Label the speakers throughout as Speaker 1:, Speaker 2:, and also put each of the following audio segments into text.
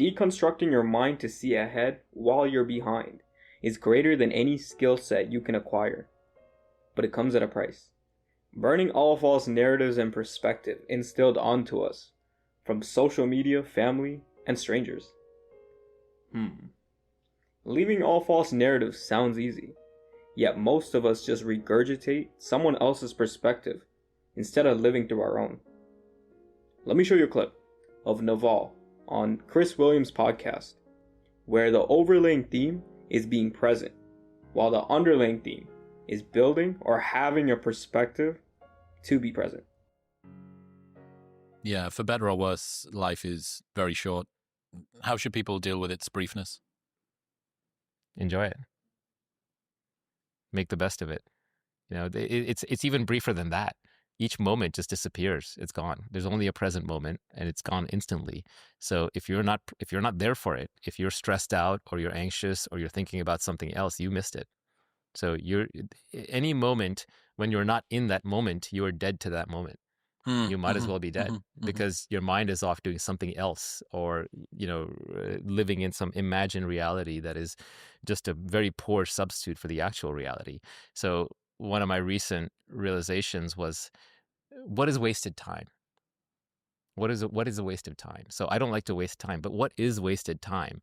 Speaker 1: Deconstructing your mind to see ahead while you're behind is greater than any skill set you can acquire. But it comes at a price. Burning all false narratives and perspective instilled onto us from social media, family, and strangers. Leaving all false narratives sounds easy, yet most of us just regurgitate someone else's perspective instead of living through our own. Let me show you a clip of Naval on Chris Williams' podcast, where the overlaying theme is being present, while the underlying theme is building or having a perspective to be present.
Speaker 2: Yeah, for better or worse, life is very short. How should people deal with its briefness?
Speaker 3: Enjoy it. Make the best of it. It's even briefer than that. Each moment just disappears. It's gone. There's only a present moment, and it's gone instantly. So if you're not there for it, if you're stressed out or you're anxious or you're thinking about something else, you missed it. So any moment when you're not in that moment, you are dead to that moment. You might as well be dead because your mind is off doing something else, or living in some imagined reality that is just a very poor substitute for the actual reality. So one of my recent realizations was, what is wasted time? What is a waste of time? So I don't like to waste time, but what is wasted time?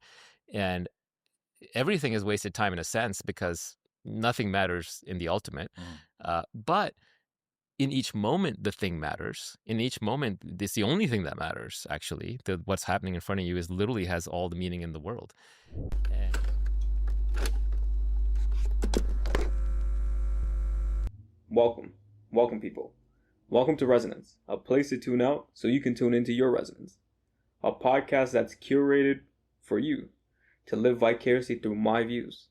Speaker 3: And everything is wasted time in a sense, because nothing matters in the ultimate. But in each moment, the thing matters. In each moment, it's the only thing that matters, actually. What's happening in front of you literally has all the meaning in the world.
Speaker 1: Welcome people. Welcome to Resonance, a place to tune out so you can tune into your resonance. A podcast that's curated for you to live vicariously through my views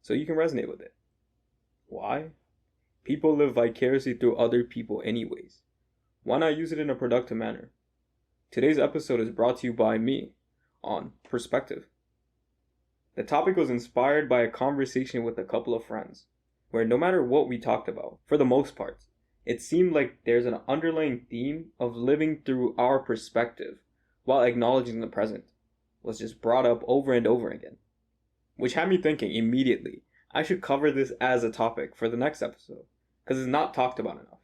Speaker 1: so you can resonate with it. Why? People live vicariously through other people anyways. Why not use it in a productive manner? Today's episode is brought to you by me on Perspective. The topic was inspired by a conversation with a couple of friends, where no matter what we talked about, for the most part, it seemed like there's an underlying theme of living through our perspective while acknowledging the present was just brought up over and over again, which had me thinking immediately I should cover this as a topic for the next episode, because it's not talked about enough.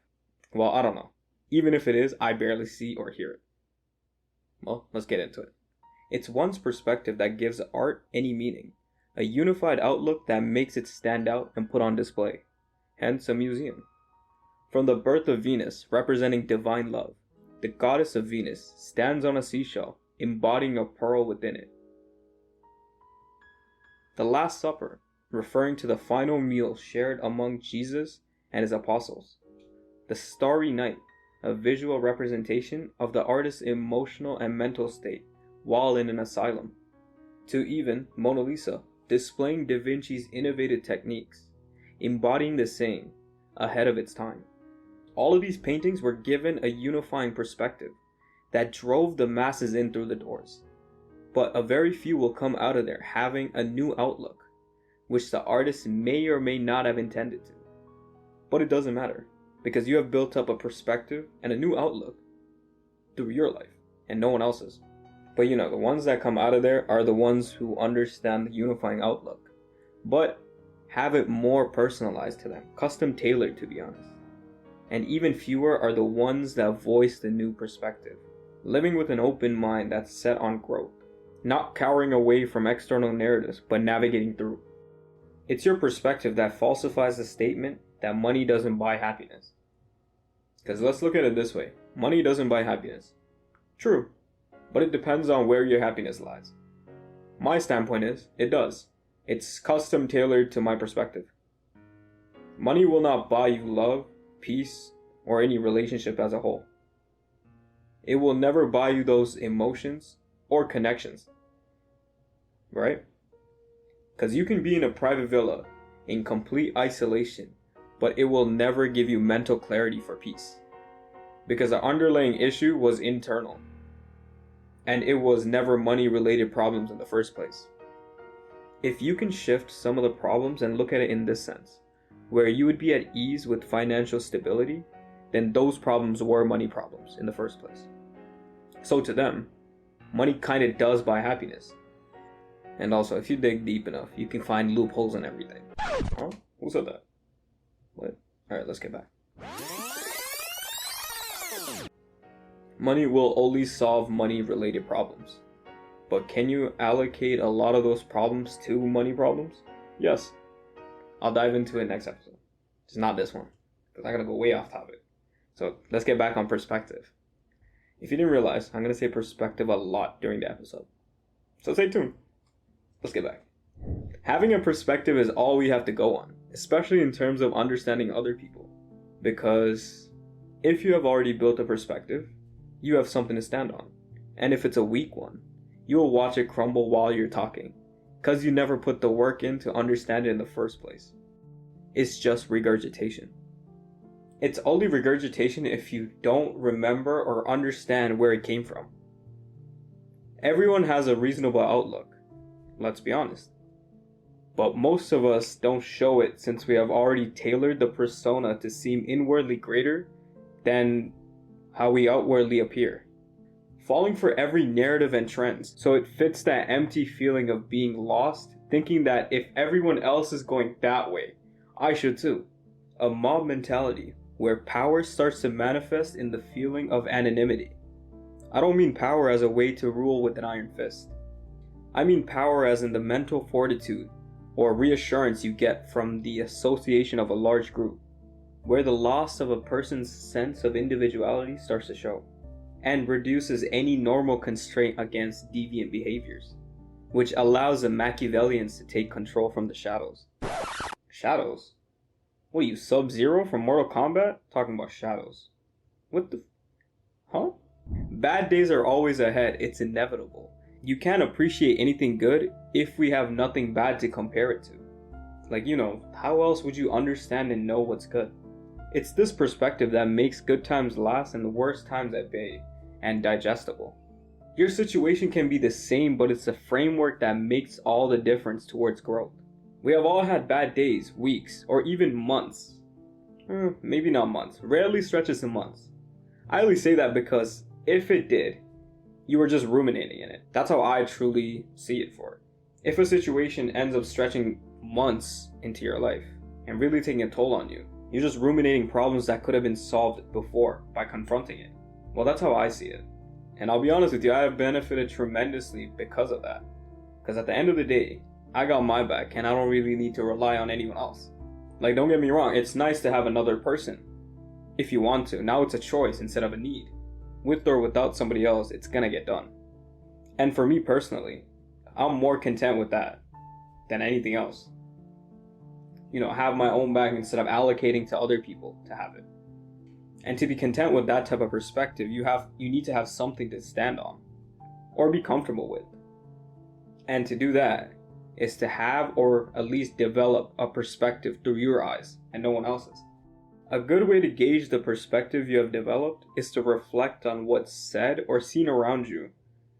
Speaker 1: Well, I don't know. Even if it is, I barely see or hear it. Well, let's get into it. It's one's perspective that gives art any meaning, a unified outlook that makes it stand out and put on display, hence a museum. From the birth of Venus, representing divine love, the goddess of Venus stands on a seashell, embodying a pearl within it. The Last Supper, referring to the final meal shared among Jesus and his apostles. The Starry Night, a visual representation of the artist's emotional and mental state while in an asylum. To even Mona Lisa, displaying Da Vinci's innovative techniques, embodying the same, ahead of its time. All of these paintings were given a unifying perspective that drove the masses in through the doors. But a very few will come out of there having a new outlook, which the artist may or may not have intended to. But it doesn't matter, because you have built up a perspective and a new outlook through your life, and no one else's. But the ones that come out of there are the ones who understand the unifying outlook, but have it more personalized to them, custom tailored to be honest. And even fewer are the ones that voice the new perspective, living with an open mind that's set on growth, not cowering away from external narratives, but navigating through. It's your perspective that falsifies the statement that money doesn't buy happiness. Because let's look at it this way. Money doesn't buy happiness. True, but it depends on where your happiness lies. My standpoint is, it does. It's custom tailored to my perspective. Money will not buy you love, peace, or any relationship as a whole. It will never buy you those emotions or connections. Right? Because you can be in a private villa in complete isolation, but it will never give you mental clarity for peace. Because the underlying issue was internal. And it was never money-related problems in the first place. If you can shift some of the problems and look at it in this sense, where you would be at ease with financial stability, then those problems were money problems in the first place. So to them, Money kind of does buy happiness. And also, if you dig deep enough, you can find loopholes in everything. Huh? Who said that? What? Alright, let's get back. Money will only solve money-related problems. But can you allocate a lot of those problems to money problems? Yes. I'll dive into it next episode. Just not this one, because I gotta go way off topic. So let's get back on perspective. If you didn't realize, I'm gonna say perspective a lot during the episode. So stay tuned. Let's get back. Having a perspective is all we have to go on, especially in terms of understanding other people. Because if you have already built a perspective, you have something to stand on. And if it's a weak one, you will watch it crumble while you're talking, because you never put the work in to understand it in the first place. It's just regurgitation. It's only regurgitation if you don't remember or understand where it came from. Everyone has a reasonable outlook, let's be honest. But most of us don't show it since we have already tailored the persona to seem inwardly greater than how we outwardly appear. Falling for every narrative and trends, so it fits that empty feeling of being lost, thinking that if everyone else is going that way, I should too. A mob mentality, where power starts to manifest in the feeling of anonymity. I don't mean power as a way to rule with an iron fist. I mean power as in the mental fortitude or reassurance you get from the association of a large group, where the loss of a person's sense of individuality starts to show, and reduces any normal constraint against deviant behaviors, which allows the Machiavellians to take control from the shadows. Shadows? What are you, Sub-Zero from Mortal Kombat? Talking about shadows. What the... Huh? Bad days are always ahead, it's inevitable. You can't appreciate anything good if we have nothing bad to compare it to. Like, how else would you understand and know what's good? It's this perspective that makes good times last and the worst times at bay, and digestible. Your situation can be the same, but it's the framework that makes all the difference towards growth. We have all had bad days, weeks, or even months. Maybe not months, rarely stretches to months. I only say that because if it did, you were just ruminating in it. That's how I truly see it for it. If a situation ends up stretching months into your life and really taking a toll on you, you're just ruminating problems that could have been solved before by confronting it. Well, that's how I see it. And I'll be honest with you, I have benefited tremendously because of that. Because at the end of the day, I got my back and I don't really need to rely on anyone else. Like, don't get me wrong, it's nice to have another person if you want to. Now it's a choice instead of a need. With or without somebody else, it's gonna get done. And for me personally, I'm more content with that than anything else. Have my own back instead of allocating to other people to have it. And to be content with that type of perspective, you need to have something to stand on or be comfortable with. And to do that is to have or at least develop a perspective through your eyes and no one else's. A good way to gauge the perspective you have developed is to reflect on what's said or seen around you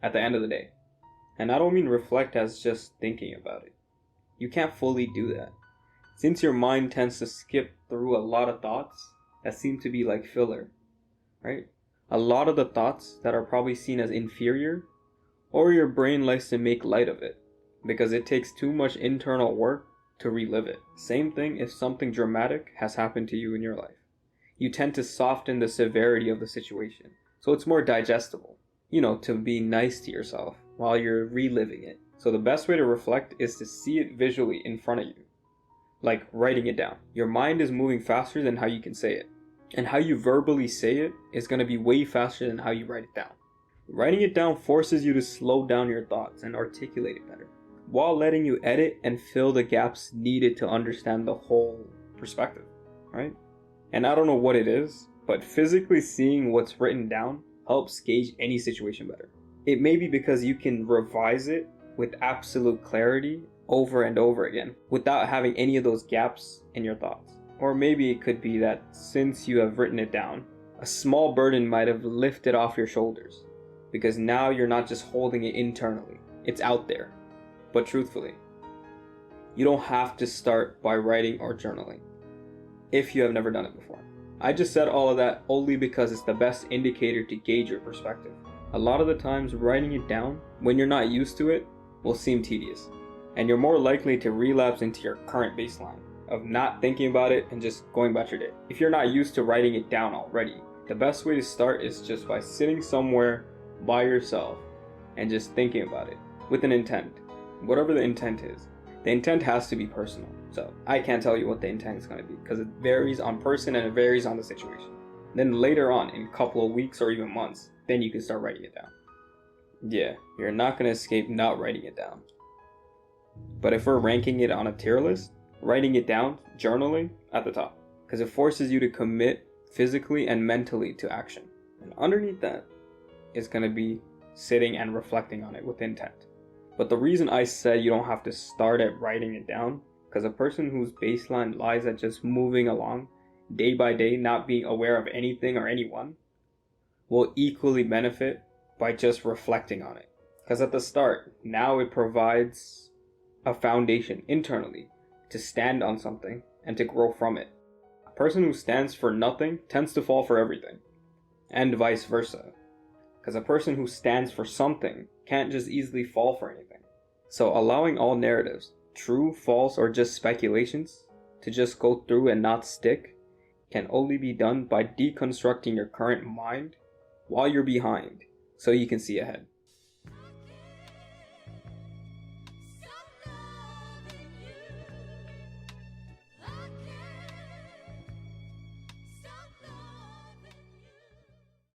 Speaker 1: at the end of the day. And I don't mean reflect as just thinking about it. You can't fully do that, since your mind tends to skip through a lot of thoughts that seem to be like filler, right? A lot of the thoughts that are probably seen as inferior, or your brain likes to make light of it, because it takes too much internal work to relive it. Same thing if something dramatic has happened to you in your life. You tend to soften the severity of the situation, so it's more digestible, to be nice to yourself while you're reliving it. So the best way to reflect is to see it visually in front of you, like writing it down. Your mind is moving faster than how you can say it, and how you verbally say it is going to be way faster than how you write it down. Writing it down forces you to slow down your thoughts and articulate it better, while letting you edit and fill the gaps needed to understand the whole perspective, right? And I don't know what it is, but physically seeing what's written down helps gauge any situation better. It may be because you can revise it with absolute clarity over and over again without having any of those gaps in your thoughts. Or maybe it could be that since you have written it down, a small burden might have lifted off your shoulders, because now you're not just holding it internally, it's out there. But truthfully, you don't have to start by writing or journaling if you have never done it before. I just said all of that only because it's the best indicator to gauge your perspective. A lot of the times, writing it down, when you're not used to it, will seem tedious, and you're more likely to relapse into your current baseline of not thinking about it and just going about your day. If you're not used to writing it down already, the best way to start is just by sitting somewhere by yourself and just thinking about it with an intent, whatever the intent is. The intent has to be personal, so I can't tell you what the intent is going to be because it varies on person and it varies on the situation. Then later on, in a couple of weeks or even months, then you can start writing it down. Yeah, you're not going to escape not writing it down. But if we're ranking it on a tier list, writing it down, journaling, at the top, because it forces you to commit physically and mentally to action. And underneath that is going to be sitting and reflecting on it with intent. But the reason I said you don't have to start at writing it down, because a person whose baseline lies at just moving along day by day, not being aware of anything or anyone, will equally benefit by just reflecting on it. Because at the start, now it provides a foundation internally to stand on something and to grow from it. A person who stands for nothing tends to fall for everything, and vice versa. Because a person who stands for something can't just easily fall for anything. So allowing all narratives, true, false, or just speculations, to just go through and not stick can only be done by deconstructing your current mind while you're behind so you can see ahead.